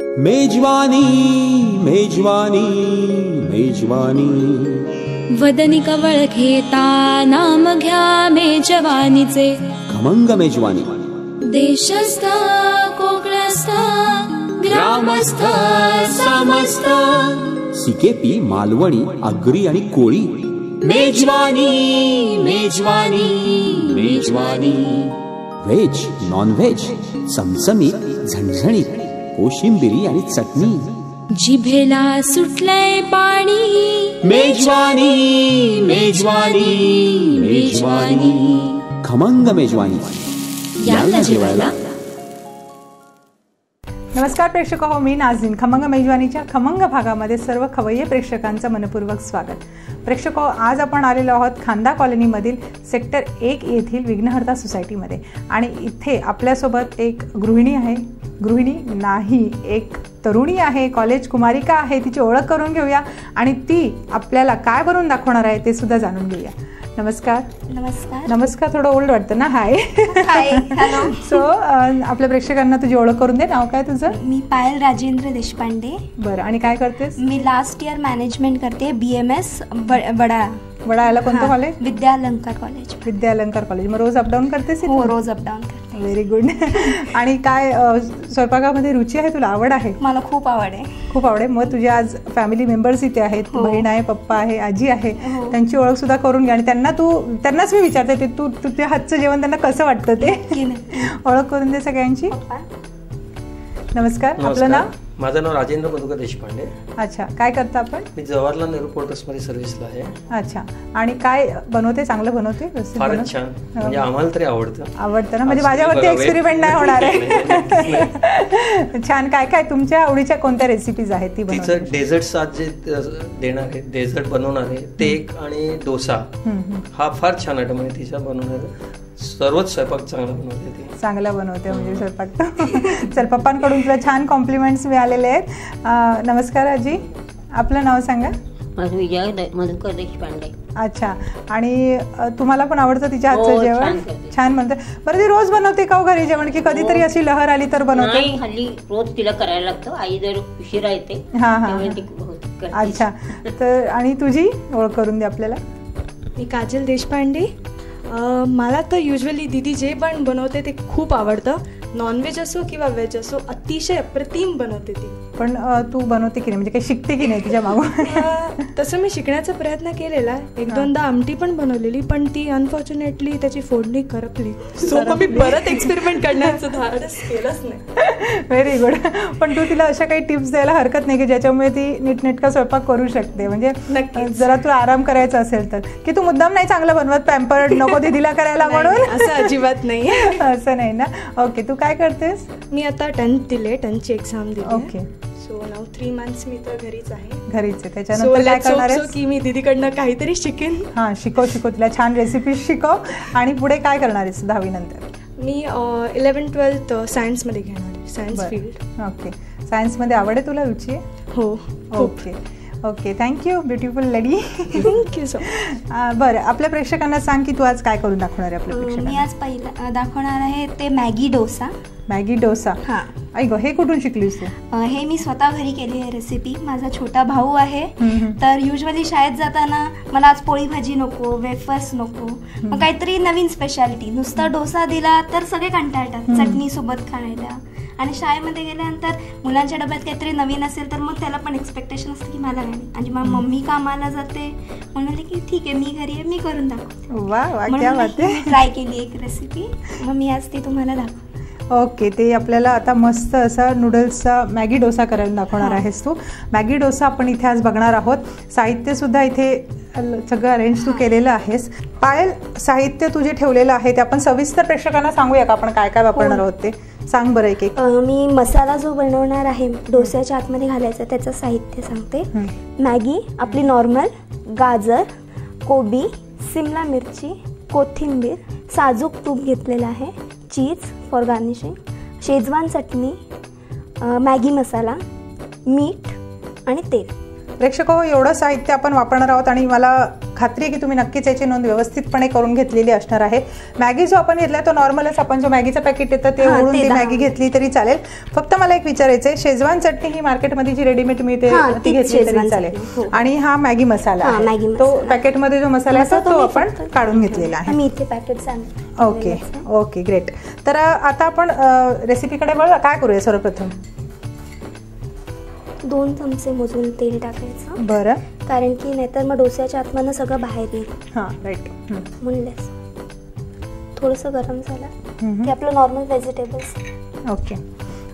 मेजवानी मेजवानी मेजवानी वदनी कवळ घेता नाम घ्या मेजवानीचे खमंग मेजवानी देशस्थ कोकणस्थ ग्रामस्थ समस्त सिकेपी मालवणी आगरी आणि कोळी मेजवानी मेजवानी मेजवानी व्हेज नॉन व्हेज चमचमीत झणझणीत कोशिंबिरी आणि चटणी जिभेला सुटलंय पाणी मेजवानी मेजवानी मेजवानी खमंग मेजवानी याला जेवायला. नमस्कार प्रेक्षक हो, मी नाझीन. खमंग मेजवानीच्या खमंग भागामध्ये सर्व खवय्ये प्रेक्षकांचं मनपूर्वक स्वागत. प्रेक्षक हो, आज आपण आलेलो आहोत खांदा कॉलनीमधील सेक्टर 1 येथील विघ्नहर्ता सोसायटीमध्ये आणि इथे आपल्यासोबत एक गृहिणी आहे. गृहिणी नाही, एक तरुणी आहे, कॉलेज कुमारिका आहे. तिची ओळख करून घेऊया आणि ती आपल्याला काय बनवून दाखवणार आहे ते सुद्धा जाणून घेऊया. नमस्कार. नमस्कार. नमस्कार थोडं ओल्ड वाटतं ना. हाय. हाय. हॅलो. सो आपल्या प्रेक्षकांना तुझी ओळख करून दे. नाव काय तुझं? मी पायल राजेंद्र देशपांडे. बरं, आणि काय करतेस? मी लास्ट इयर मॅनेजमेंट करते BMS वडाळ्याला. कोणतं कॉलेज? विद्यालंकार कॉलेज. विद्यालंकार कॉलेज. मग रोज अपडाऊन करतेस? हो, रोज अपडाऊन करते. Very good. आणि काय स्वयंपाकामध्ये रुची आहे तुला? आवड आहे? मला खूप आवड आहे. खूप आवड आहे. मग तुझे आज फॅमिली मेंबर्स इथे आहेत. बहीण आहे, पप्पा आहे, आजी आहे. त्यांची ओळख सुद्धा करून घ्या आणि त्यांनाच मी विचारते ते तुझ्या हातचं जेवण त्यांना कसं वाटतं ते ओळख करून दे सगळ्यांची. नमस्कार. आपलं नाव? माझं नाव राजेंद्र मधुकर देशपांडे. अच्छा, काय करता आपण? मी जवाहरलाल नेहरू पोर्ट्समध्ये सर्व्हिसला आहे. अच्छा, आणि काय बनवते? चांगलं बनवते? फारच छान, म्हणजे आम्हाला तरी आवडतं ना. म्हणजे माझ्यावरती एक्सपेरिमेंट नाही होणार आहे. छान. काय काय तुमच्या आवडीच्या कोणत्या रेसिपीज आहेत ती बनवते? तिचं डेझर्ट आज जे देणार आहे, डेझर्ट बनवणार आहे ते एक, आणि डोसा हा फार छान आयटम आहे तिचा बनवणार. सर्वच स्वयंपाक चांगला बनवते ती. चांगला बनवते म्हणजे स्वयंपाक. चल, पप्पांकडून तुला छान कॉम्प्लिमेंट्स मिळालेले आहेत. नमस्कार आजी, आपलं नाव सांगा. माझं विजय मधुकर देशपांडे. अच्छा, आणि तुम्हाला पण आवडतं तिच्या हातचं जेवण? छान म्हणते. बरं, ती रोज बनवते का घरी जेवण की कधीतरी अशी लहर आली तर बनवते? नाही, हल्ली रोज तिला करायला लागतं. आई जर उशिरा येते. अच्छा, तर आणि तुझी ओळख करून दे आपल्याला. मी काजल देशपांडे. मला तर युजली दीदी जे पण बनवते ते खूप आवडतं. नॉनव्हेज असो किंवा व्हेज असो, अतिशय अप्रतिम बनवते ती. पण तू बनवते की नाही, म्हणजे काही शिकते की नाही तिच्या मागून? तसं मी शिकण्याचा प्रयत्न केलेला. एक दोनदा आमटी पण बनवलेली, पण ती अनफॉर्च्युनेटली त्याची फोडणी करपली. सो मी परत एक्सपेरिमेंट करण्याचं धाडस केलंच नाही. Very good. पण तू तिला अशा काही टिप्स द्यायला हरकत नाही की ज्याच्यामुळे ती नीटनेटका स्वयंपाक करू शकते. म्हणजे जरा तुला आराम करायचा असेल तर, की तू मुद्दाम नाही चांगलं बनवत, पॅम्पर्ड नको दीदीला करायला म्हणून? असं अजिबात नाही. असं नाही ना. ओके, तू काय करतेस? मी आता 10th दिले, 10th एक्झाम दिली. ओके. सो नाउ 3 months मी तर घरीच आहे. घरीच आहे. त्याच्यानंतर काय करणार आहेस? की मी दीदीकडनं काहीतरी शिकेन. हां, शिकव तिला छान रेसिपीज शिकव. आणि पुढे काय करणार आहेस 10वी नंतर? मी 11th-12th सायन्समध्ये घेणार आहे, सायन्स फील्ड. ओके. सायन्समध्ये आवड आहे तुला, रुची आहे? हो. Okay okay, thank you beautiful lady. Thank you so. बरं, आपल्या प्रेक्षकांना सांग की तू आज काय करून दाखवणार आहे आपल्या प्रेक्षकांना? मी आज पहिला दाखवणार आहे ते मॅगी डोसा. मॅगी डोसा? हां. ऐक, हे कुठून शिकलीस तू? हे मी स्वतः घरी केली आहे रेसिपी. माझा छोटा भाऊ आहे, तर युजली शाळेत जाताना मला आज पोळी भाजी नको, वेफर्स नको, मग काहीतरी नवीन स्पेशालिटी. नुसता डोसा दिला तर सगळे कंटाळतात चटणी सोबत खायला. आणि शाळेमध्ये गेल्यानंतर मुलांच्या डब्यात काहीतरी नवीन असेल तर मग त्याला पण एक्सपेक्टेशन असतं की मला नाही. आणि मग मम्मी कामाला जाते, म्हणाले की ठीक आहे मी घरी आहे, मी करून दाखवते. वा, ट्राय केली एक रेसिपी, मग मी आज ती तुम्हाला दाखवते. ओके, ते आपल्याला आता मस्त असा नूडल्सचा मॅगी डोसा करायला दाखवणार आहेस तू. मॅगी डोसा आपण इथे आज बघणार आहोत. साहित्यसुद्धा इथे सगळं अरेंज तू केलेलं आहेस. पायल, साहित्य तुझे ठेवलेलं आहे ते आपण सविस्तर प्रेक्षकांना सांगूया का आपण काय काय वापरणार आहोत ते? सांग बरं एक एक. मी मसाला जो बनवणार आहे डोस्याच्या आतमध्ये घालायचा त्याचं साहित्य सांगते. मॅगी आपली नॉर्मल, गाजर, कोबी, सिमला मिरची, कोथिंबीर, साजूक तूप घेतलेलं आहे, चीज फॉर गार्निशिंग, शेजवान चटणी, मॅगी मसाला, मीठ आणि तेल. प्रेक्षक हो, एवढं साहित्य आपण वापरणार आहोत आणि मला खात्री आहे की तुम्ही नक्कीच याची नोंद व्यवस्थितपणे करून घेतलेली असणार आहे. मॅगी जो आपण घेतला तो नॉर्मलच, आपण जो मॅगीचं पॅकेट येतं ते ओढून ती मॅगी घेतली तरी चालेल. फक्त मला एक विचारायचं आहे, शेजवान चटणी ही मार्केटमध्ये जी रेडीमेड मिळते ती घेतली तरी चालेल. आणि हा मॅगी मसाला आहे, तो पॅकेटमध्ये जो मसाला असतो तो आपण काढून घेतलेला आहे. मी इथे पॅकेट सांगते. Okay okay great. तर आता आपण रेसिपीकडे वळूया. काय करूया सर्वप्रथम? 2 चमचे मोजून तेल टाकायचं. बरं. कारण की नाहीतर मग डोस्याच्या आतमधनं सगळं बाहेर येईल. हां राईट. म्हणलेस थोडंसं गरम झालं की आपलं नॉर्मल व्हेजिटेबल्स. ओके.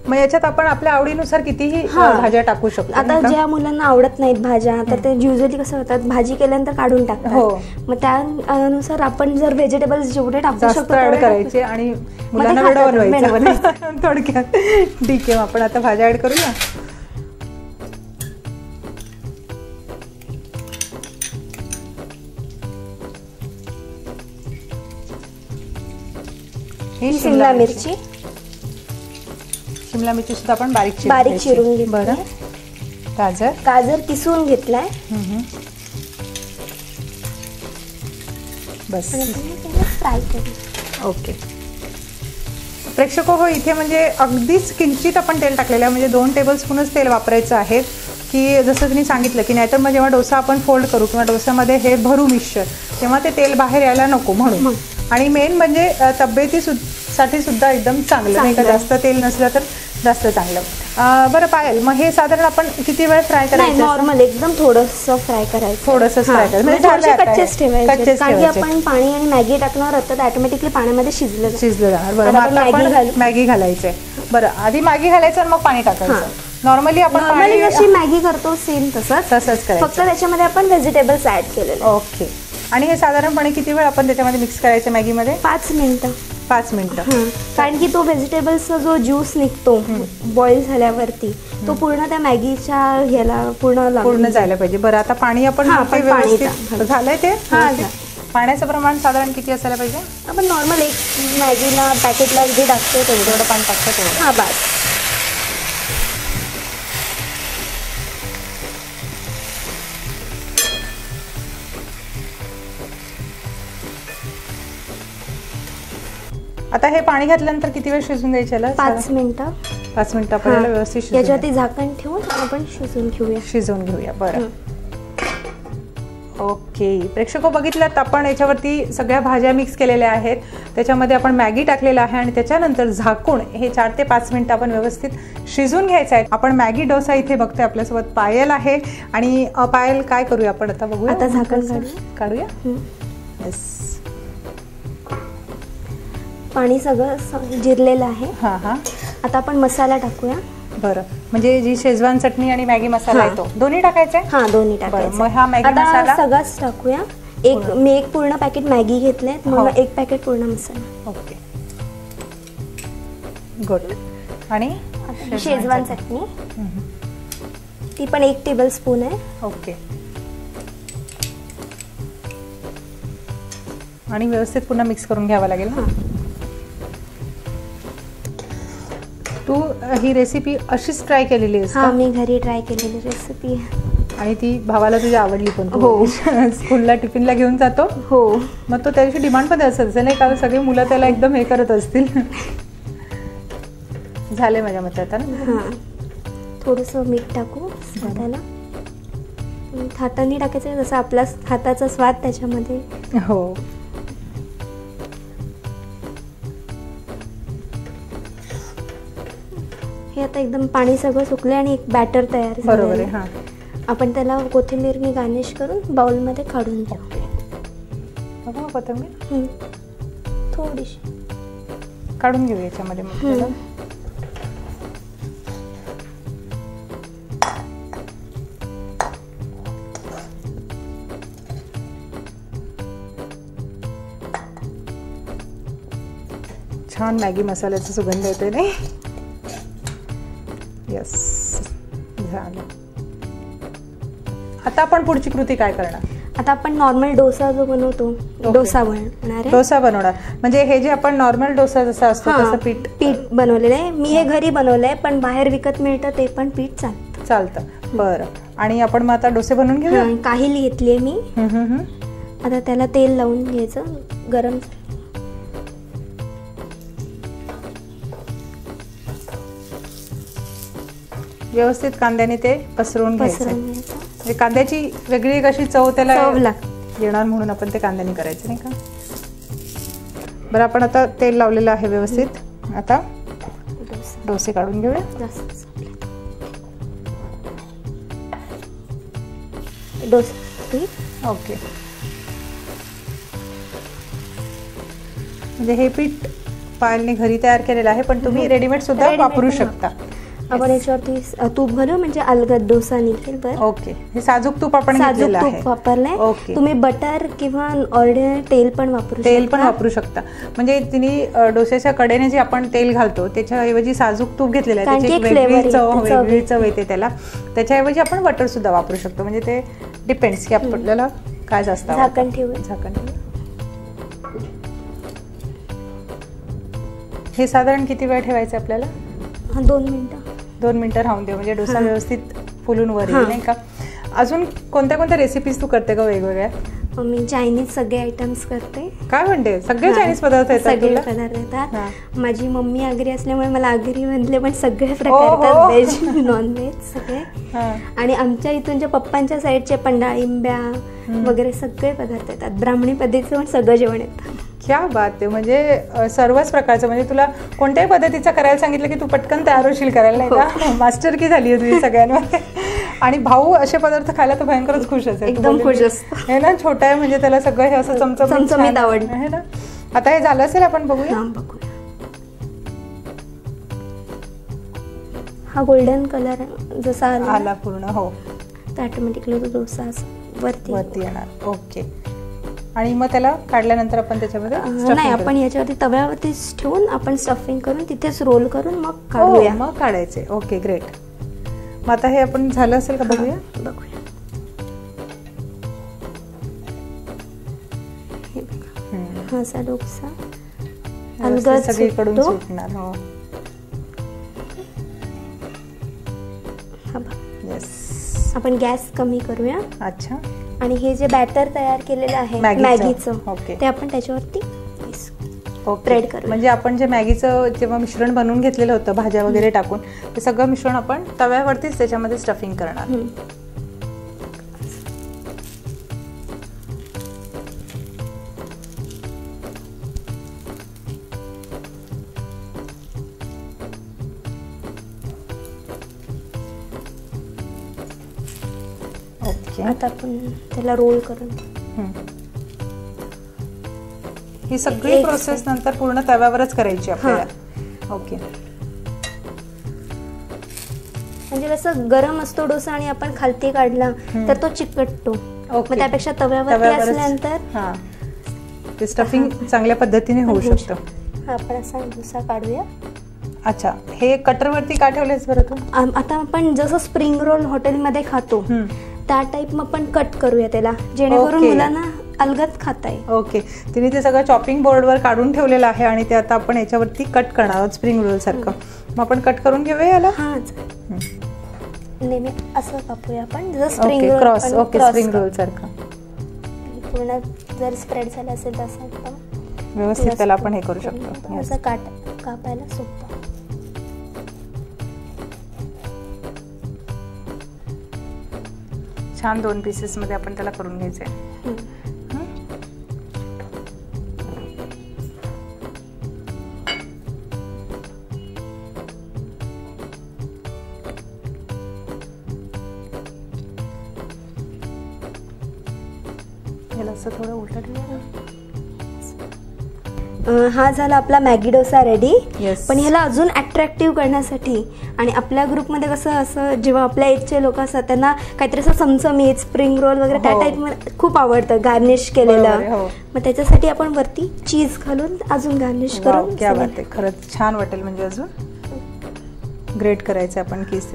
मग याच्यात आपण आपल्या आवडीनुसार कितीही भाज्या टाकू शकतो. आता ज्या मुलांना आवडत नाहीत भाज्या तर ते युजली कसं होतात, भाजी केल्यानंतर काढून टाकतात. मग त्यानुसार आपण जर व्हेजिटेबल्स जेवढे टाकू शकतो ऍड करायचे आणि मुलांना वेडा बनवायचं थोडक्यात. ठीक आहे, आपण आता भाज्या ऍड करूया. ही शिमला मिरची, शिमला मिरची सुद्धा आपण बारीक चिरून घेतली. बरं. गाजर किसून घेतलाय. बस फ्राय करू. ओके. प्रेक्षक हो, इथे म्हणजे अगदीच किंचित आपण तेल टाकलेलं आहे, म्हणजे 2 टेबलस्पूनच तेल वापरायचं आहे. की जसं तुम्ही सांगितलं की नाहीतर मग जेव्हा डोसा आपण फोल्ड करू किंवा डोस्यामध्ये हे भरू मिक्सचर, तेव्हा ते तेल बाहेर यायला नको म्हणून. आणि मेन म्हणजे तब्येतीसाठी सुद्धा एकदम चांगलं, नाही का, जास्त तेल नसलं तर जास्त चांगलं. बरं पायल, मग हे साधारण आपण किती वेळ फ्राय करायचं? नॉर्मल एकदम थोडंसं फ्राय करायचं. थोडंसं फ्राय करायचं म्हणजे कच्चेच ठेवायचे, कारण की आपण पाणी आणि मॅगी टाकणार होतं, ऑटोमॅटिकली पाण्यामध्ये शिजलं जाणार. बरं, मग आपण मॅगी घालायचे. बरं, आधी मॅगी घालायचं आणि मग पाणी टाकायचं. नॉर्मली आपण जशी मॅगी करतो सेम तसंच करायचं, फक्त त्याच्यामध्ये आपण व्हेजिटेबल्स ऍड केलेले. ओके. आणि हे साधारणपणे किती वेळ आपण त्याच्यामध्ये मिक्स करायचं मॅगीमध्ये? 5 मिनिटं. 5 मिनिटं. कारण की तो व्हेजिटेबल्सचा जो ज्यूस निघतो बॉईल झाल्यावरती, तो पूर्ण त्या मॅगीच्या ह्याला पूर्ण जायला पाहिजे. बरं, आता पाणी आपण व्यवस्थित झालंय ते. पाण्याचं प्रमाण साधारण किती असायला पाहिजे? आपण नॉर्मल एक मॅगीला पॅकेटला जे टाकतो तेवढं पाणी टाकतो. हा बस. आता हे पाणी घातल्यानंतर किती वेळ शिजून द्यायचं? 5 मिनिटं. 5 मिनिटं आपल्याला व्यवस्थित याच्यावरती झाकण ठेवून आपण शिजवून घेऊया. बरं. ओके. प्रेक्षको, बघितलं आपण याच्यावरती सगळ्या भाज्या मिक्स केलेल्या आहेत, त्याच्यामध्ये आपण मॅगी टाकलेला आहे आणि त्याच्यानंतर झाकून हे 4 ते 5 मिनिटं आपण व्यवस्थित शिजून घ्यायचं आहे. आपण मॅगी डोसा इथे बघतोय, आपल्यासोबत पायल आहे. आणि पायल, काय करूया आपण आता? बघूया. आता झाकण काढूया. येस. पाणी सगळं जिरलेलं आहे. आता आपण मसाला टाकूया. बरं, म्हणजे जी शेजवान चटणी आणि मॅगी मसाला आहे तो दोन्ही टाकायचे? दोन्ही टाकायचे. मग हा मॅगी मसाला सगळंच टाकूया. मी एक पूर्ण पॅकेट मॅगी घेतले, मग 1 पॅकेट पूर्ण मसाला. Okay, good. आणि शेजवान चटणी, ती पण 1 टेबलस्पून आहे. ओके. आणि व्यवस्थित पुन्हा मिक्स करून घ्यावं लागेल ना. तू ही रेसिपी अशीच ट्राय केलेली आहेस का? मी घरी ट्राय केलेली रेसिपी आहे. आणि ती भावाला तुझी आवडली पण? हो. स्कूलला टिफिनला घेऊन जातो? हो. मग तो त्याची डिमांड पण असत नाही का? सगळे मुलं त्याला एकदम हे करत असतील. झाले माझ्या मते आता ना. थोडंसं मीठ टाकू हाताला. हाताने टाकायचं, जसं आपला हाताचा स्वाद त्याच्यामध्ये. हो. हे आता एकदम पाणी सगळं सुकलं आणि एक बॅटर तयार झालं. बरोबर आहे. आपण त्याला कोथिंबीरने गार्निश करून बाउलमध्ये काढून घेऊ. कोथिंबीर थोडीशी काढून घेऊ याच्यामध्ये. छान मॅगी मसाल्याचा सुगंध येतोय नाही? यस, झालं. आता आपण पुढची कृती काय करणार? आता आपण नॉर्मल डोसा जो बनवतो, डोसा बनवणार. म्हणजे हे जे आपण नॉर्मल डोसा जसा असतो तसं पीठ बनवलेलं आहे. मी हे घरी बनवलंय, पण बाहेर विकत मिळतं ते पण पीठ चालतं. बरं. आणि आपण मग आता डोसे बनवून घेऊया. काहिली घेतलीये मी. आता त्याला तेल लावून घ्यायचं गरम. व्यवस्थित कांद्याने ते पसरवून घ्यायचं. कांद्याची वेगळी कशी चव त्याला येणार म्हणून आपण ते कांद्याने करायचं नाही का. बरं आपण आता तेल लावलेलं आहे व्यवस्थित. आता डोसे काढून घेऊया. ओके, म्हणजे हे पीठ पायलने घरी तयार केलेलं आहे, पण तुम्ही रेडीमेड सुद्धा वापरू शकता. आपण याच्यावरती तूप घालू म्हणजे अलगद डोसा निघेल. बरं, ओके. हे साजूक तूप आपण साजूक तूप वापरलंय. ओके. तुम्ही बटर किंवा ऑर्डिनरी तेल पण वापरू शकता. म्हणजे तिने डोस्याच्या कडेने जे आपण तेल घालतो त्याच्याऐवजी साजूक तूप घेतलेलं आहे, त्याची वेगळी चव येते त्याला. त्याच्याऐवजी आपण बटर सुद्धा वापरू शकतो. म्हणजे ते डिपेंड्स की आपल्याला काय जास्त. झाकण ठेवू. हे साधारण किती वेळ ठेवायचं आपल्याला? 2 मिनिटं राहून दे, म्हणजे डोसा व्यवस्थित फुलून वर येईल नाही का. अजून कोणत्या कोणत्या रेसिपीज तू करते का वेगवेगळ्या? मी चायनीज सगळे आयटम्स करते. काय म्हणते, सगळे चायनीज पदार्थ येतात? सगळे पदार्थ येतात. माझी मम्मी आगरी असल्यामुळे मला आगरी मधले पण सगळे प्रकार येतात, व्हेज नॉन व्हेज सगळे. आणि आमच्या इथून ज्या पप्पांच्या साईडचे पण डाळिंब्या वगैरे सगळे पदार्थ येतात. ब्राह्मणी पद्धतीचं पण सगळं जेवण येतं. क्या बात आहे. म्हणजे सर्वच प्रकारचं. म्हणजे तुला कोणत्याही पद्धतीचं करायला सांगितलं की तू पटकन तयार होशील करायला नाही का. मास्टर की झाली आहे तुझी सगळ्यांमध्ये. आणि भाऊ असे पदार्थ खायला तर भयंकरच खुश असेल. एकदम खुश असतो हे ना. छोटा आहे म्हणजे त्याला सगळं हे असं चमचमीत आवडतं आहे ना. आता हे झालं असेल, आपण बघूया. हा गोल्डन कलर जसा आला पूर्ण, हो, तर ऑटोमॅटिकली तो डोसा वरती येणार. ओके. आणि मग त्याला काढल्यानंतर आपण त्याच्यामध्ये नाही, आपण याच्यावरती तव्यावरतीच ठेवून आपण स्टफिंग करून तिथेच रोल करून मग काढूया. मग काढायचे. Okay, great. मग आता हे आपण झालं असेल का बघूया. हा असा डोसा अलगद सगळीकडून सुटणार. हो, आपण गॅस कमी करूया. अच्छा. आणि हे जे बॅटर तयार केलेलं आहे मॅगीचं, ते आपण त्याच्यावरती स्प्रेड करू. म्हणजे आपण जे मॅगीचं जेव्हा मिश्रण बनवून घेतलेलं होतं भाज्या वगैरे टाकून, ते सगळं मिश्रण आपण तव्यावरतीच त्याच्यामध्ये स्टफिंग करणार. आता आपण त्याला रोल करून ही सगळी प्रोसेस नंतर पूर्ण तव्यावरच करायची आपल्याला. ओके. म्हणजे कसं गरम असतो डोसा आणि आपण खालती काढला तर तो चिकटतो. मग त्यापेक्षा तव्यावरती असल्यानंतर ते स्टफिंग चांगल्या पद्धतीने होऊ शकतं. आपण असा डोसा काढूया. अच्छा. हे कटरवरती का ठेवलेस बरं तू? आता आपण जसं स्प्रिंग रोल हॉटेलमध्ये खातो त्या टाईप मग आपण कट करूया त्याला, जेणेकरून मुलांना अलगद खाता येईल. ओके. तिने ते सगळं चॉपिंग बोर्डवर काढून ठेवलेलं आहे आणि ते आता आपण याच्यावरती कट करणार आहोत स्प्रिंग रोल सारखं. मग आपण कट करून घेऊया याला. नेहमी असं कापूया आपण जसं spring cross. Okay, spring roll सारखं पूर्ण जर स्प्रेड झालं असेल तसं व्यवस्थित त्याला आपण हे करू शकतो. असं कापायला सोपं. छान 2 पीसेस मध्ये आपण त्याला करून घ्यायचंय. याला असं थोडं उलट ठेवूया. हा झाला आपला मॅगी डोसा रेडी. पण ह्याला अजून अट्रॅक्टिव्ह करण्यासाठी आणि आपल्या ग्रुपमध्ये कसं असं जेव्हा आपल्या एजचे लोक असतात त्यांना काहीतरी असं चमचमीत स्प्रिंग रोल वगैरे त्या टाईपमध्ये खूप आवडतं गार्निश केलेलं. मग त्याच्यासाठी आपण वरती चीज घालून अजून गार्निश करून. क्या बात आहे. खरंच छान वाटेल. म्हणजे अजून ग्रेट करायचं आपण किस.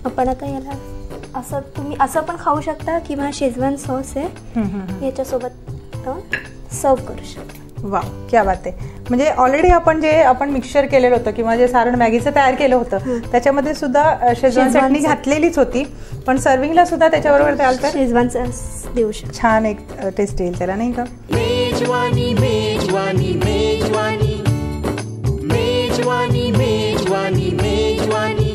आपण आता याला असं तुम्ही असं पण खाऊ शकता किंवा शेजवान सॉस आहे याच्यासोबत सर्व करू शकता. वा, क्या बात आहे. म्हणजे ऑलरेडी आपण जे मिक्सचर केलेलं होतं किंवा जे सारण मॅगीचं तयार केलं होतं त्याच्यामध्ये सुद्धा शेजवान चटणी घातलेलीच होती, पण सर्विंगला सुद्धा त्याच्याबरोबर द्याल तर शेजवान सॉस देऊ शकतो. छान एक टेस्ट येईल त्याला, नाही का? मेजवानी मेजवानी मेजवानी मेजवानी मेजवानी मेजवानी.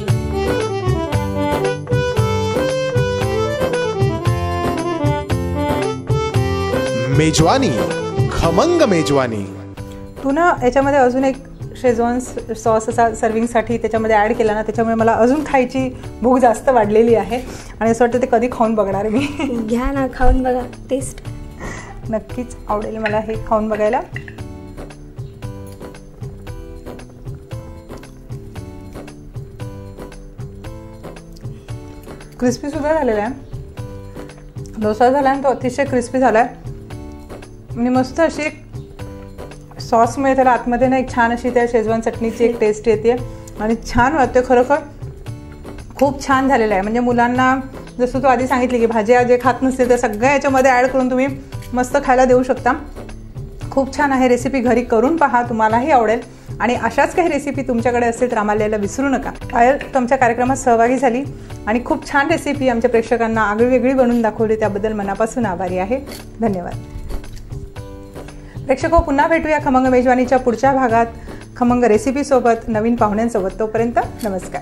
मेजवानी, खमंग मेजवानी. तू ना याच्यामध्ये अजून एक शेजवान सॉस असा सर्विंगसाठी त्याच्यामध्ये ॲड केला ना, त्याच्यामुळे मला अजून खायची भूक जास्त वाढलेली आहे आणि असं वाटतं ते कधी खाऊन बघणार मी. घ्या ना, खाऊन बघा, टेस्ट नक्कीच आवडेल मला हे खाऊन बघायला. क्रिस्पी सुद्धा झालेला आहे. डोसा झाला आणि तो अतिशय क्रिस्पी झाला आहे आणि मस्त अशी एक सॉसमुळे त्याला आतमध्ये ना एक छान अशी त्या शेजवान चटणीची एक टेस्ट येते आणि छान वाटते. खरोखर खूप छान झालेलं आहे. म्हणजे मुलांना जसं तू आधी सांगितली की भाज्या जे खात नसते त्या सगळ्या याच्यामध्ये ॲड करून तुम्ही मस्त खायला देऊ शकता. खूप छान आहे. रेसिपी घरी करून पहा, तुम्हालाही आवडेल. आणि अशाच काही रेसिपी तुमच्याकडे असेल तर आम्हाला यायला विसरू नका. पायल तुमच्या कार्यक्रमात सहभागी झाली आणि खूप छान रेसिपी आमच्या प्रेक्षकांना आगळीवेगळी बनवून दाखवली, त्याबद्दल मनापासून आभारी आहे. धन्यवाद. प्रेक्षको, पुन्हा भेटूया खमंग मेजवानीच्या पुढच्या भागात खमंग रेसिपीसोबत, नवीन पाहुण्यांसोबत. तोपर्यंत नमस्कार.